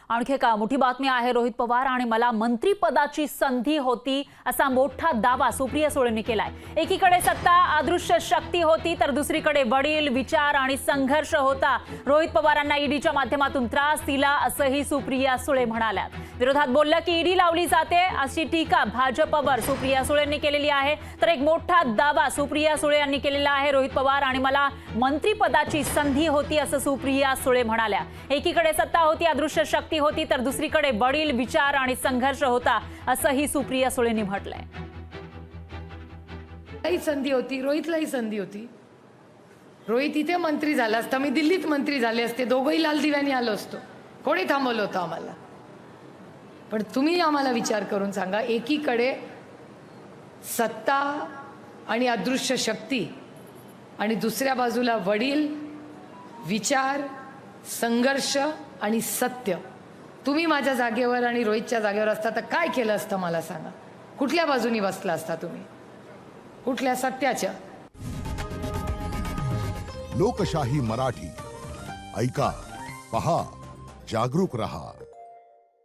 आणखी एका मोठी बातमी आहे। रोहित पवार आणि मला मंत्रिपदाची संधी होती असा मोठा दावा सुप्रिया सुळेंनी केलाय। एकीकडे सत्ता अदृश्य शक्ती होती तर दुसरीकडे वडील, विचार आणि संघर्ष होता। रोहित पवारांना ईडीच्या माध्यमातून त्रास दिला असंही सुप्रिया सुळे म्हणाल्या। विरोधात बोललं की ईडी लावली जाते अशी टीका भाजपवर सुप्रिया सुळेंनी केलेली आहे। तर एक मोठा दावा सुप्रिया सुळे यांनी केलेला आहे। रोहित पवार आणि मला मंत्रिपदाची संधी होती असं सुप्रिया सुळे म्हणाल्या। एकीकडे सत्ता होती, अदृश्य शक्ती होती तर दुसरीकडे वडील, विचार आणि संघर्ष होता असंही सुप्रिया सुळेंनी म्हटलंय। काही संधी होती, रोहितलाही संधी होती। रोहित इथे मंत्री झाला असता, मी दिल्लीत मंत्री झाले असते, दोघंही लाल दिव्याने आलो असतो। कोणी थांबवलं होतं आम्हाला? पण तुम्ही आम्हाला विचार करून सांगा, एकीकडे सत्ता आणि अदृश्य शक्ती आणि दुसऱ्या बाजूला वडील, विचार, संघर्ष आणि सत्य। तुम्ही माझ्या जागेवर आणि रोहितच्या जागेवर असता तर काय केलं असतं मला सांगा? कुठल्या बाजूनी बसला असता तुम्ही? कुठल्या सत्याच्या? लोकशाही मराठी ऐका, पहा, जागरूक रहा।